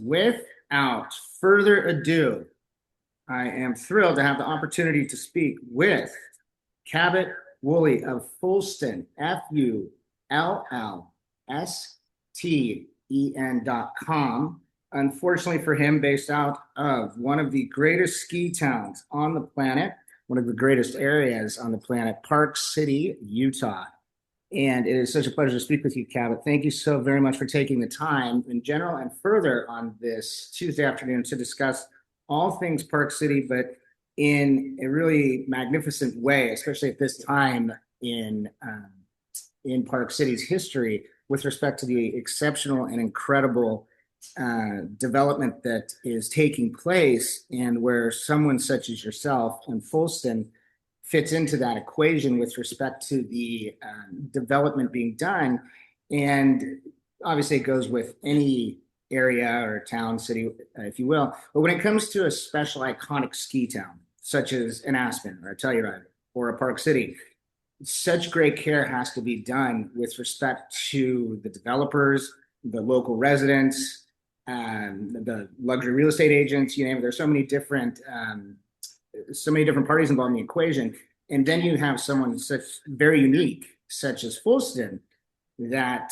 without further ado, I am thrilled to have the opportunity to speak with Cabot Woolley of Fullsten, Fullsten.com. Unfortunately for him, based out of one of the greatest ski towns on the planet, one of the greatest areas on the planet, Park City, Utah. And it is such a pleasure to speak with you, Cabot. Thank you so very much for taking the time in general and further on this Tuesday afternoon to discuss all things Park City, but in a really magnificent way, especially at this time in Park City's history with respect to the exceptional and incredible development that is taking place, and where someone such as yourself and Fullsten fits into that equation with respect to the development being done. And obviously it goes with any area or town, city, if you will. But when it comes to a special iconic ski town, such as an Aspen or a Telluride or a Park City, such great care has to be done with respect to the developers, the local residents, the luxury real estate agents, you name it. There's so many different parties involved in the equation. And then you have someone such very unique, such as Fullsten, that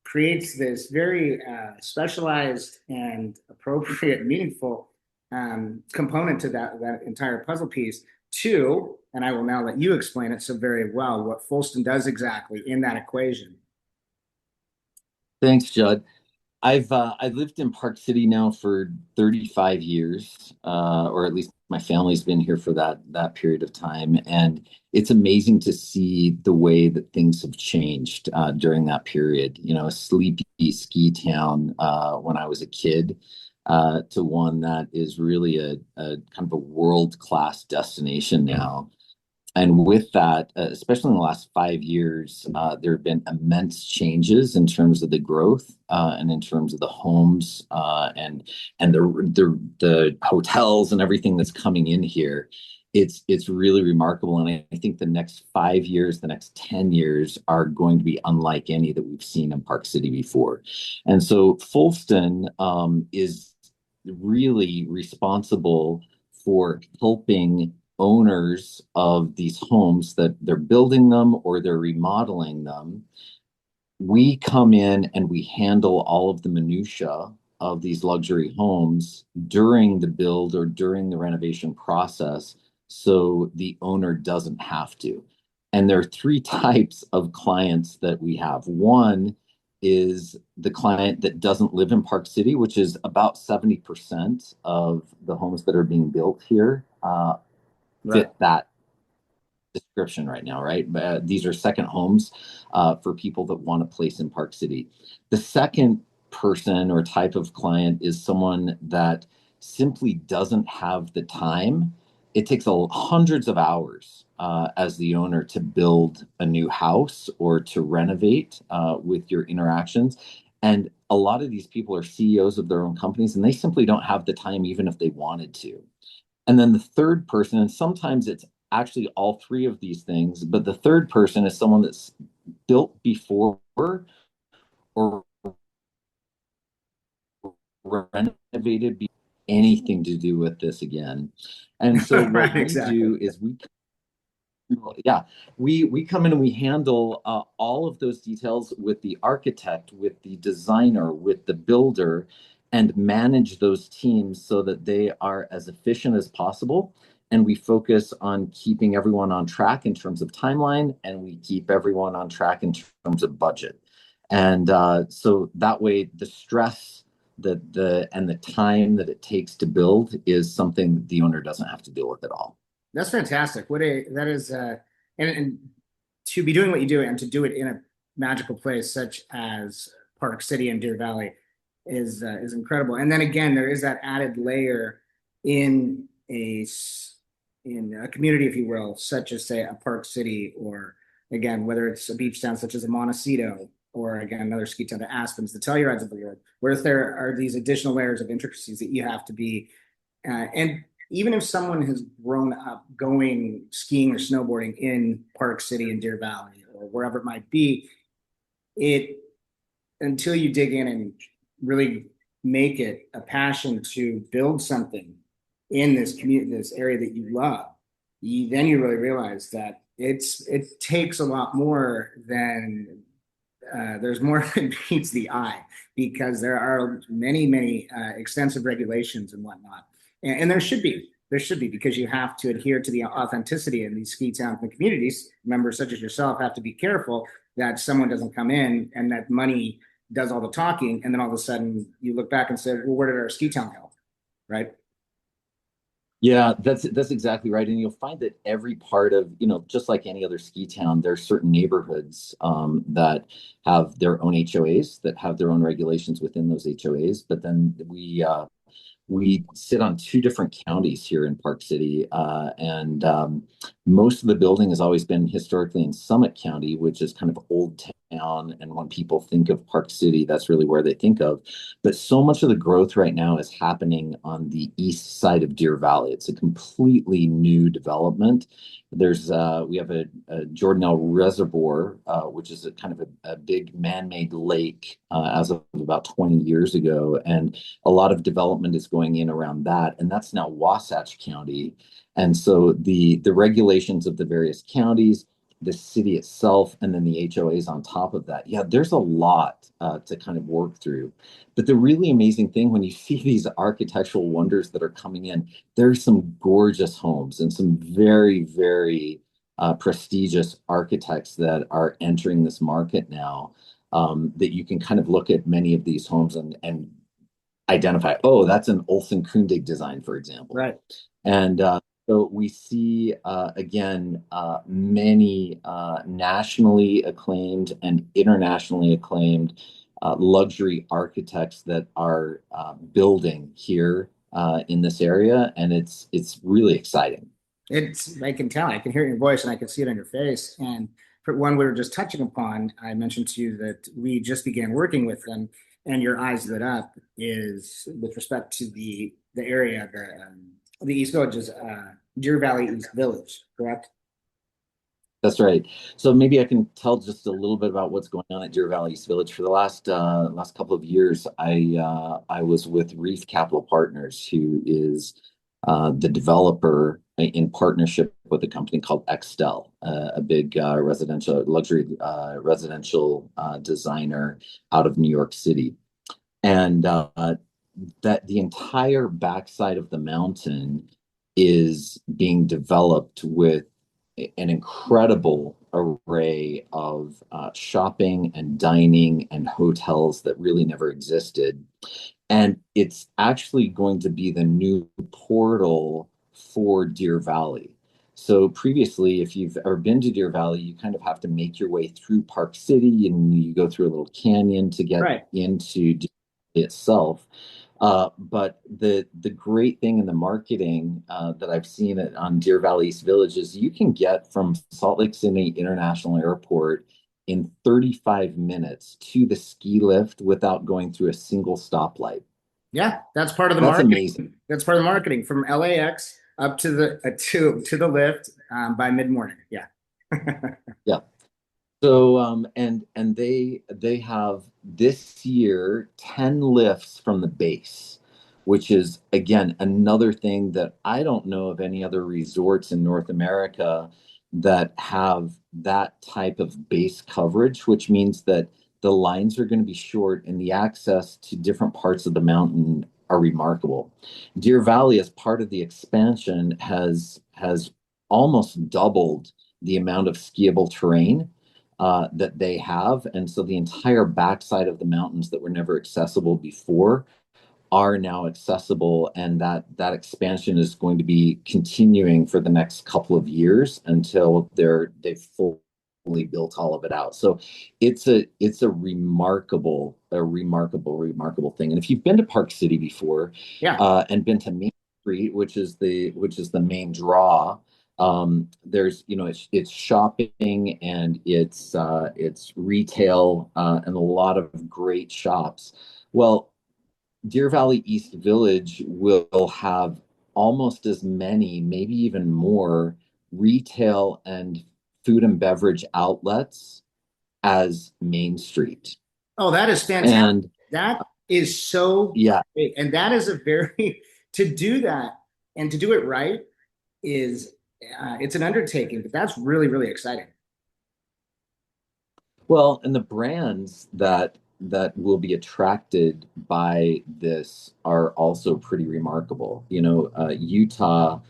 creates this very specialized and appropriate, meaningful component to that entire puzzle piece. Two, and I will now let you explain it so very well, what Fullsten does exactly in that equation. Thanks, Judd. I've lived in Park City now for 35 years, or at least my family's been here for that period of time, and it's amazing to see the way that things have changed during that period. You know, a sleepy ski town when I was a kid to one that is really a kind of a world-class destination now. And with that, especially in the last 5 years, there have been immense changes in terms of the growth and in terms of the homes and the hotels and everything that's coming in here. It's really remarkable, and I think the next 5 years, the next 10 years are going to be unlike any that we've seen in Park City before. And so Fullsten is really responsible for helping owners of these homes that they're building them or they're remodeling them. We come in and we handle all of the minutia of these luxury homes during the build or during the renovation process, so the owner doesn't have to. And there are three types of clients that we have. One is the client that doesn't live in Park City, which is about 70% of the homes that are being built here. Fit that description right now, right? These are second homes for people that want a place in Park City. The second person or type of client is someone that simply doesn't have the time. It takes hundreds of hours as the owner to build a new house or to renovate with your interactions. And a lot of these people are CEOs of their own companies, and they simply don't have the time even if they wanted to. And then the third person, and sometimes it's actually all three of these things, but the third person is someone that's built before or renovated before anything to do with this again. And so what Right, we exactly. do is we come in and we handle all of those details with the architect, with the designer, with the builder, and manage those teams so that they are as efficient as possible. And we focus on keeping everyone on track in terms of timeline, and we keep everyone on track in terms of budget. And so that way, the stress and the time that it takes to build is something the owner doesn't have to deal with at all. That's fantastic. That is, and to be doing what you do and to do it in a magical place such as Park City and Deer Valley is incredible. And then again, there is that added layer in a community, if you will, such as say a Park City, or again, whether it's a beach town such as a Montecito, or again another ski town, the Aspens, the Tellurides of the world, where there are these additional layers of intricacies that you have to be, and even if someone has grown up going skiing or snowboarding in Park City and Deer Valley or wherever it might be, it until you dig in and really make it a passion to build something in this community, this area that you love, then you really realize that it takes a lot more than there's more than meets the eye, because there are many extensive regulations and whatnot, and there should be because you have to adhere to the authenticity in these ski towns and communities. Members such as yourself have to be careful that someone doesn't come in and that money does all the talking, and then all of a sudden you look back and say, well, where did our ski town go, right? Yeah, that's exactly right. And you'll find that every part of, just like any other ski town, there are certain neighborhoods that have their own HOAs, that have their own regulations within those HOAs. But then we sit on two different counties here in Park City, and most of the building has always been historically in Summit County, which is kind of Old Town. And when people think of Park City, that's really where they think of. But so much of the growth right now is happening on the east side of Deer Valley. It's a completely new development. We have a Jordanelle Reservoir, which is a kind of a big man-made lake as of about 20 years ago, and a lot of development is going in around that, and that's now Wasatch County. And so the regulations of the various counties, the city itself, and then the HOAs on top of that. Yeah, there's a lot to kind of work through. But the really amazing thing when you see these architectural wonders that are coming in, there's some gorgeous homes and some very prestigious architects that are entering this market now. That you can kind of look at many of these homes and identify, oh, that's an Olsen Kundig design, for example. Right. And so we see, again, many nationally acclaimed and internationally acclaimed luxury architects that are building here in this area, and it's really exciting. I can tell, I can hear it in your voice and I can see it on your face. And for one we were just touching upon, I mentioned to you that we just began working with them, and your eyes lit up is with respect to the area, the East Village is Deer Valley East Village, correct? That's right. So maybe I can tell just a little bit about what's going on at Deer Valley East Village. For the last couple of years, I was with Reef Capital Partners, who is the developer in partnership with a company called Extel, a big residential luxury residential designer out of New York City, and that the entire backside of the mountain is being developed with an incredible array of shopping and dining and hotels that really never existed. And it's actually going to be the new portal for Deer Valley. So previously, if you've ever been to Deer Valley, you kind of have to make your way through Park City and you go through a little canyon to get Right. into Deer Valley itself. But the great thing in the marketing that I've seen on Deer Valley East Village is you can get from Salt Lake City International Airport in 35 minutes to the ski lift without going through a single stoplight. Yeah, that's part of the That's marketing. amazing. That's part of the marketing from LAX up to the lift by mid morning. Yeah. Yeah. So and they have this year 10 lifts from the base, which is again another thing that I don't know of any other resorts in North America that have that type of base coverage, which means that the lines are going to be short and the access to different parts of the mountain are remarkable. Deer Valley, as part of the expansion, has almost doubled the amount of skiable terrain that they have. And so the entire backside of the mountains that were never accessible before are now accessible. And that expansion is going to be continuing for the next couple of years until they've fully built all of it out. So it's a remarkable thing. And if you've been to Park City before, Yeah. and been to Main Street, which is the main draw, there's it's shopping and it's retail, and a lot of great shops. Well, Deer Valley East Village will have almost as many, maybe even more, retail and food and beverage outlets as Main Street. Oh, that is fantastic. And That is so Yeah. great. And that is a very, to do that and to do it right is, it's an undertaking, but that's really, really exciting. Well, and the brands that will be attracted by this are also pretty remarkable. Utah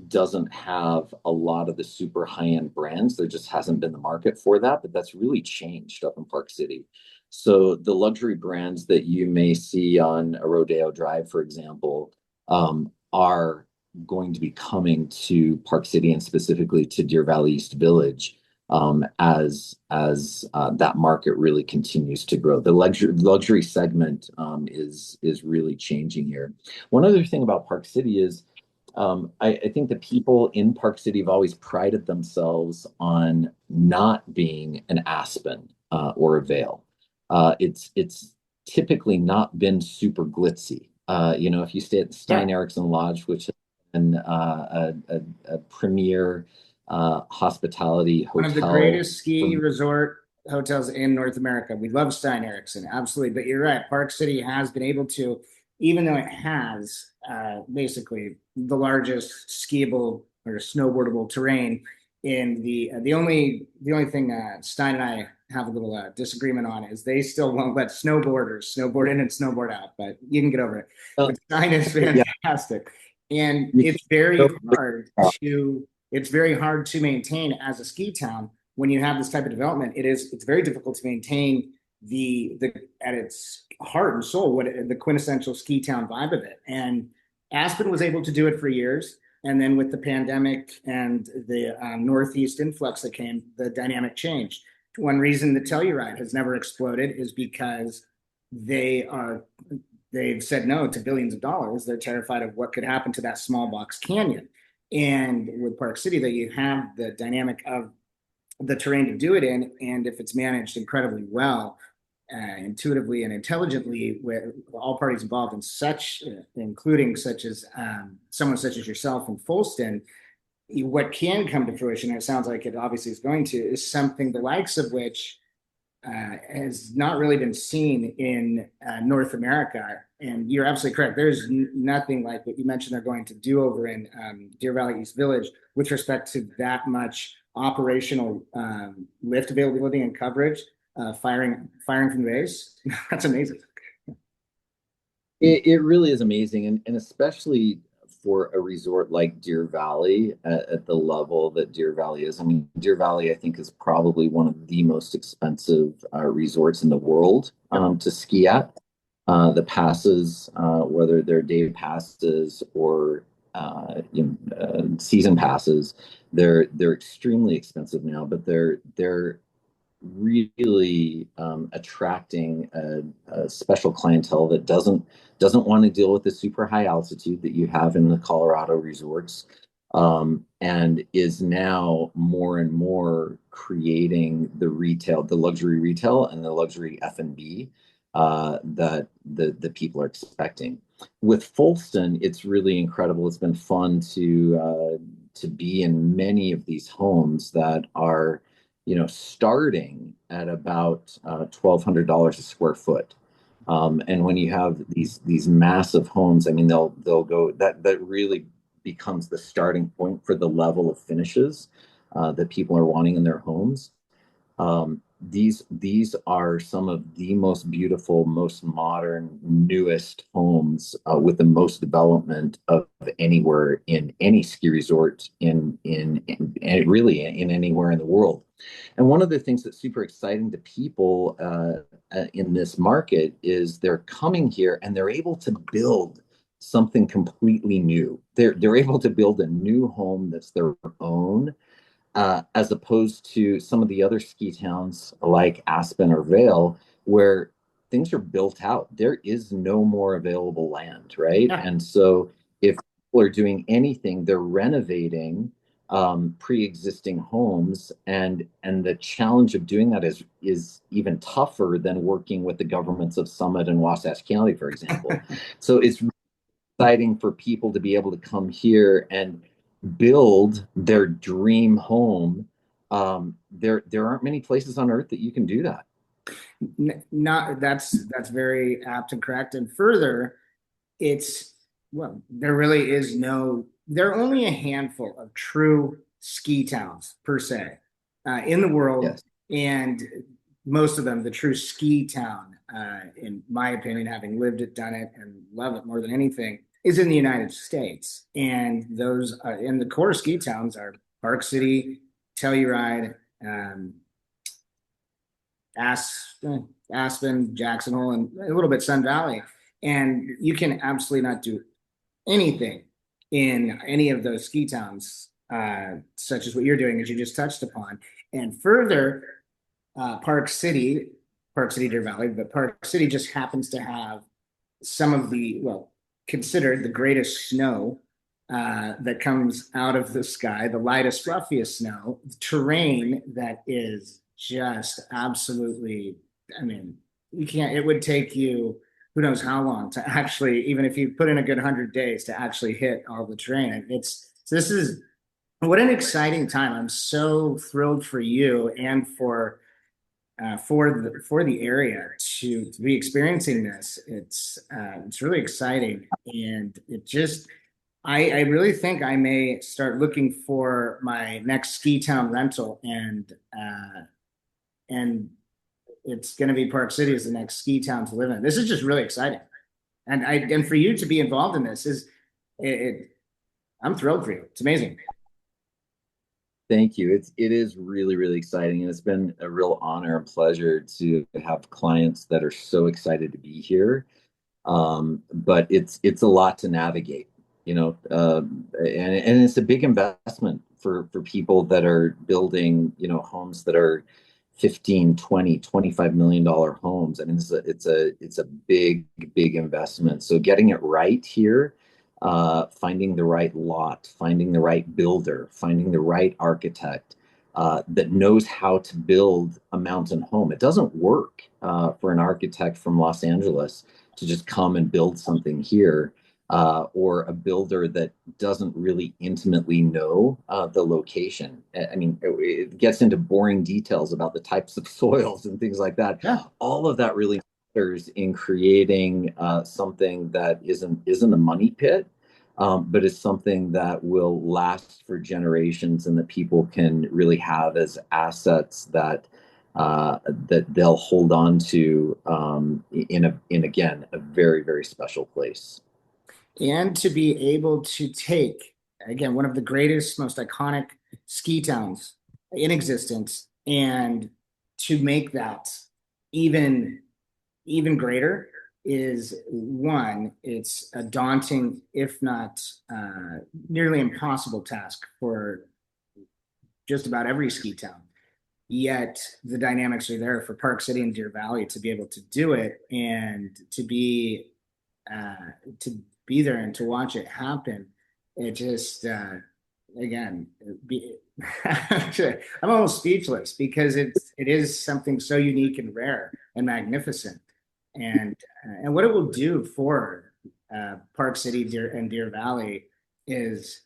doesn't have a lot of the super high-end brands. There just hasn't been the market for that, but that's really changed up in Park City. So the luxury brands that you may see on a Rodeo Drive, for example, are going to be coming to Park City and specifically to Deer Valley East Village as that market really continues to grow. The luxury segment is really changing here. One other thing about Park City is I think the people in Park City have always prided themselves on not being an Aspen or a Vail. It's typically not been super glitzy. If you stay at the Yeah. Stein Eriksen Lodge, which is a premier hospitality One of the hotel greatest ski from. resort hotels in North America. We love Stein Eriksen, absolutely. But you're right, Park City has been able to, even though it has basically the largest skiable or snowboardable terrain in the only thing Stein and I have a little disagreement on is they still won't let snowboarders snowboard in and snowboard out, but you can get over it. uh, But Stein is yeah, fantastic, and you it's can very go. hard to maintain as a ski town when you have this type of development. It's very difficult to maintain the at its heart and soul what the quintessential ski town vibe of it. And Aspen was able to do it for years, and then with the pandemic and the Northeast influx that came, the dynamic changed. One reason the Telluride has never exploded is because they are they've said no to billions of dollars. They're terrified of what could happen to that small box canyon. And with Park City, that you have the dynamic of the terrain to do it in, and if it's managed incredibly well, intuitively and intelligently, with all parties involved in such, including such as someone such as yourself and Fullsten, what can come to fruition, and it sounds like it obviously is going to, is something the likes of which has not really been seen in North America. And you're absolutely correct. There's nothing like what you mentioned they're going to do over in Deer Valley East Village with respect to that much operational lift availability and coverage, firing from the base. That's amazing. It really is amazing, and especially for a resort like Deer Valley at the level that Deer Valley is. I mean, Deer Valley, I think, is probably one of the most expensive resorts in the world to ski at. The passes, whether they're day passes or season passes, they're extremely expensive now, but they're really attracting a special clientele that doesn't want to deal with the super high altitude that you have in the Colorado resorts, and is now more and more creating the luxury retail and the luxury F&B that the people are expecting. With Fullsten, it's really incredible. It's been fun to be in many of these homes that are starting at about $1,200 a square foot. And when you have these massive homes, I mean, they'll go that really becomes the starting point for the level of finishes that people are wanting in their homes. These are some of the most beautiful, most modern, newest homes with the most development of anywhere in any ski resort in really in anywhere in the world. And one of the things that's super exciting to people in this market is they're coming here and they're able to build something completely new. They're able to build a new home that's their own, as opposed to some of the other ski towns like Aspen or Vail, where things are built out. There is no more available land, right? Yeah. And so if people are doing anything, they're renovating pre-existing homes, and the challenge of doing that is even tougher than working with the governments of Summit and Wasatch County, for example. So it's exciting for people to be able to come here and build their dream home. There aren't many places on earth that you can do that. Not that's very apt and correct. And further, it's well, there really is no. There are only a handful of true ski towns per se in the world, Yes. and most of them, the true ski town, in my opinion, having lived it, done it, and love it more than anything, is in the United States. And those and the core ski towns are Park City, Telluride, um, Aspen, Jackson Hole, and a little bit Sun Valley. And you can absolutely not do anything in any of those ski towns, such as what you're doing, as you just touched upon. And further, Park City, Deer Valley, but Park City just happens to have some of the, well, considered the greatest snow that comes out of the sky, the lightest, fluffiest snow, terrain that is just absolutely, I mean, you can't, it would take you who knows how long to actually, even if you put in a good 100 days to actually hit all the terrain. It's, so this is, what an exciting time. I'm so thrilled for you and for the area to be experiencing this. It's really exciting, and it just I really think I may start looking for my next ski town rental, and it's going to be Park City as the next ski town to live in. This is just really exciting, and for you to be involved in this is it. I'm thrilled for you. It's amazing. Thank you. It is really, really exciting, and it's been a real honor and pleasure to have clients that are so excited to be here. But it's a lot to navigate, and it's a big investment for people that are building, homes that are 15, 20, 25 million dollar homes. I mean, it's a big, big investment. So getting it right here, finding the right lot, finding the right builder, finding the right architect that knows how to build a mountain home. It doesn't work for an architect from Los Angeles to just come and build something here, or a builder that doesn't really intimately know the location. I mean, it gets into boring details about the types of soils and things like that. Yeah. All of that really matters in creating something that isn't a money pit, but is something that will last for generations and that people can really have as assets that they'll hold on to in again a very, very special place. And to be able to take, again, one of the greatest, most iconic ski towns in existence, and to make that even even greater is one, it's a daunting, if not nearly impossible task for just about every ski town. Yet the dynamics are there for Park City and Deer Valley to be able to do it, and uh, to be there and to watch it happen. It just again, be, I'm almost speechless because it is something so unique and rare and magnificent, and and what it will do for Park City, Deer Valley is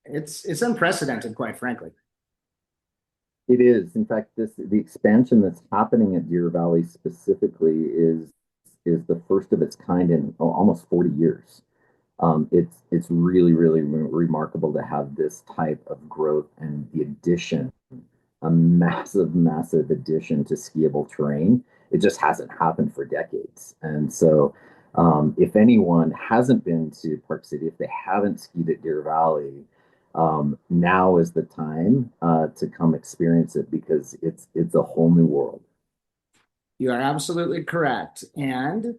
it's unprecedented, quite frankly. It is. In fact, the expansion that's happening at Deer Valley specifically is the first of its kind in almost 40 years. It's really, really remarkable to have this type of growth and the addition, a massive, massive addition to skiable terrain. It just hasn't happened for decades. And so, if anyone hasn't been to Park City, if they haven't skied at Deer Valley, now is the time to come experience it because it's a whole new world. You are absolutely correct. And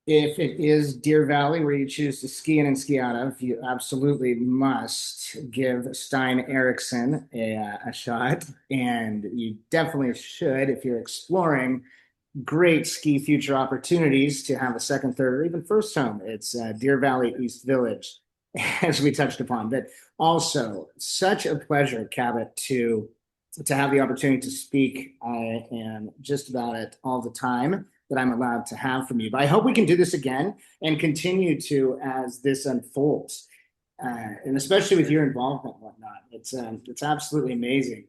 if it is Deer Valley where you choose to ski in and ski out of, you absolutely must give Stein Erickson a shot. And you definitely should, if you're exploring great ski future opportunities, to have a second, third, or even first home. It's Deer Valley East Village, as we touched upon. But also, such a pleasure, Cabot, to have the opportunity to speak. I am just about it all the time that I'm allowed to have from you. But I hope we can do this again and continue to as this unfolds, and especially with your involvement and whatnot. It's absolutely amazing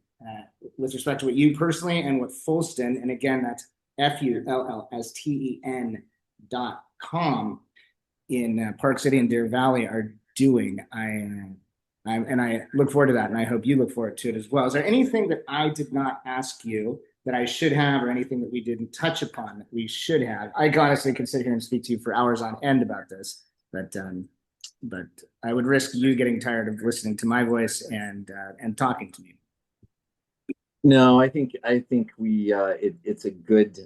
with respect to what you personally and what Fullsten, and again, that's Fullsten.com in Park City and Deer Valley are doing. I look forward to that, and I hope you look forward to it as well. Is there anything that I did not ask you that I should have, or anything that we didn't touch upon that we should have? I honestly could sit here and speak to you for hours on end about this, but I would risk you getting tired of listening to my voice and talking to me. No, I think it's a good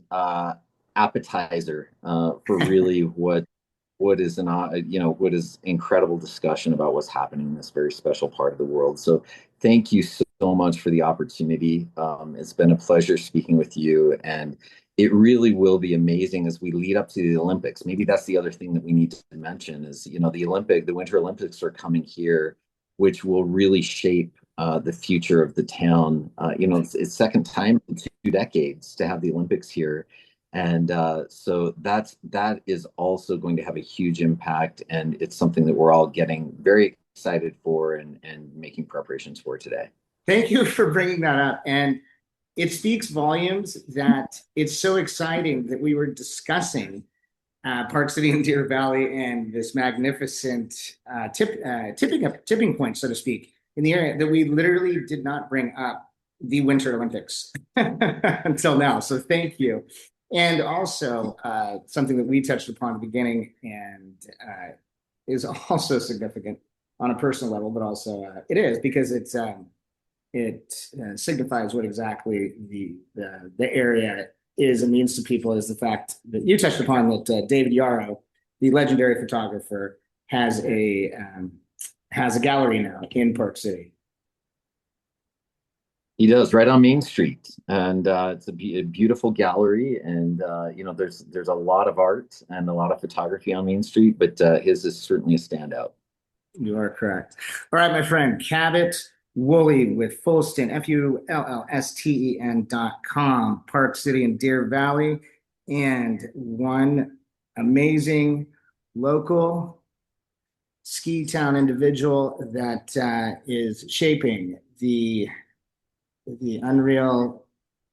appetizer for really what is what is incredible discussion about what's happening in this very special part of the world. So thank you so much for the opportunity. It's been a pleasure speaking with you, and it really will be amazing as we lead up to the Olympics. Maybe that's the other thing that we need to mention is, the Winter Olympics are coming here, which will really shape the future of the town. It's second time in 2 decades to have the Olympics here, and so that is also going to have a huge impact, and it's something that we're all getting very excited for and making preparations for today. Thank you for bringing that up. And it speaks volumes that it's so exciting that we were discussing Park City and Deer Valley and this magnificent tipping point, so to speak, in the area that we literally did not bring up the Winter Olympics until now. So thank you. And also something that we touched upon at the beginning and is also significant on a personal level, but also it is because it signifies what exactly the area is and means to people, is the fact that you touched upon that David Yarrow, the legendary photographer, has a gallery now in Park City. He does, right on Main Street, and it's a beautiful gallery. And there's a lot of art and a lot of photography on Main Street, but his is certainly a standout. You are correct. All right, my friend, Cabot Woolley with Fullsten, Fullsten.com, Park City and Deer Valley, and one amazing local ski town individual that is shaping the unreal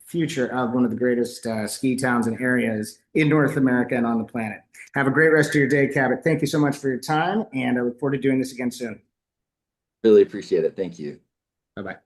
future of one of the greatest ski towns and areas in North America and on the planet. Have a great rest of your day, Cabot. Thank you so much for your time, and I look forward to doing this again soon. Really appreciate it. Thank you. Bye-bye.